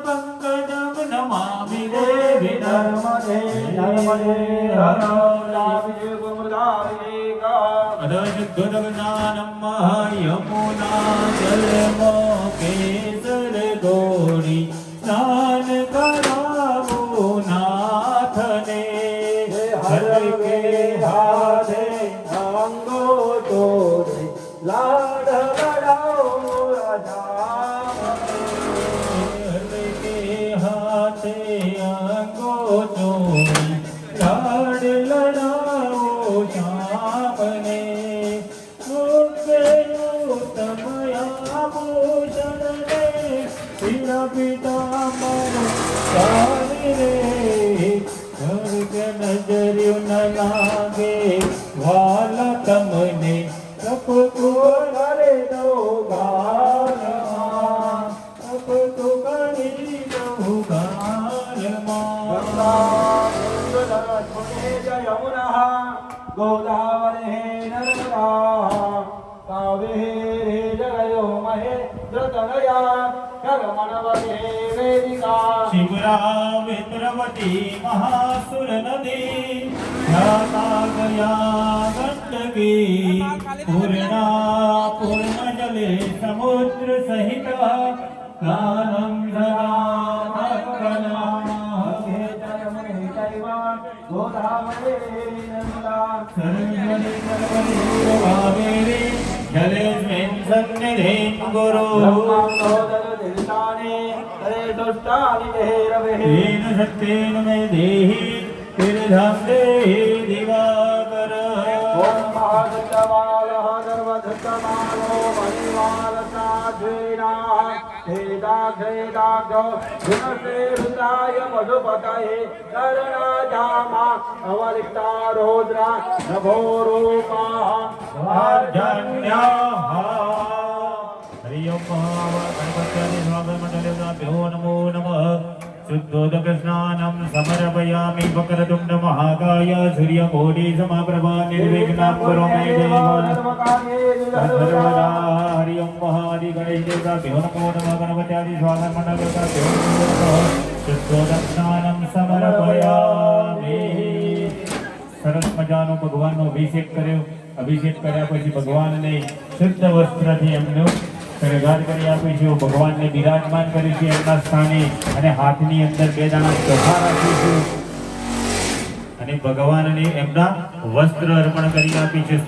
પંકજમ નમામિ દેવી નર્મદે નર્મદે અદશુદ્ધજ્ઞાનમ યમુના જલમો કેસર ગોરી સ્નાન કરાવો નાથને હર કે હાથે અંગો તોરે લાડ બડાવો રાજા હર કે હાથે અંગો ચોરી લાડ લડાવો શ્યામને તમયા ભૂષણને પિર પિતામર ચાલી રે સ્વર્ગ નજર્યું ન લાગે વાલા તમને સપતું કરે દો ગાલમાં સપતું કરી દો ગાલમાં ગોદાવરે નર્મદા કાવેરે જગયો મહેન્દ્ર તનયા ગગમણવતે વેદિકા શિવરા વિદ્રવતી મહાસુર નદી ખ્યાતા ગયા ગંડકી પૂર્ણા પૂર્ણ જલે સમુદ્ર સહિત કાનમ ગોદાવરે નર્મદા સર્વરી સર્વરી કાવેરી જલેસ્મિન સન્નિધિં ગુરુ तेन सत्येन मे देहि तीर्थं देहि दिवाकर ओम महादत्तमालः सर्वदत्तमालो मणिमालसाधीना खेदाखेदाख्यो गुणसे हृदाय मधुपतये कर्णाजामा अवलिप्ता रौद्रा नभो रूपाः आजन्याः हरि ओम गणपत्यादि स्वागतमण्डलेभ्यो नमो नमः शुद्धोदकस्नानं समर्पयामि वक्रतुण्ड महाकाय सूर्यकोटि समप्रभा निर्विघ्नं कुरु मे देव सर्वदा हरि ओम आदि गणेशदेवताभ्यो नमो नमः गणपत्यादि स्वागतमण्डलेभ्यो नमो नमः शुद्धोदकस्नानं समर्पयामि સરસ મજાનો ભગવાનનો અભિષેક કર્યો. અભિષેક કર્યા પછી ભગવાનને શુદ્ધ વસ્ત્રથી એમનું શણગાર કરી આપીશું. ભગવાનને બિરાજમાન કરીશું એમના સ્થાને અને હાથની અંદર 2 દાણા ચોખા રાખીશું અને ભગવાનને એમના વસ્ત્ર અર્પણ કરી આપીશું.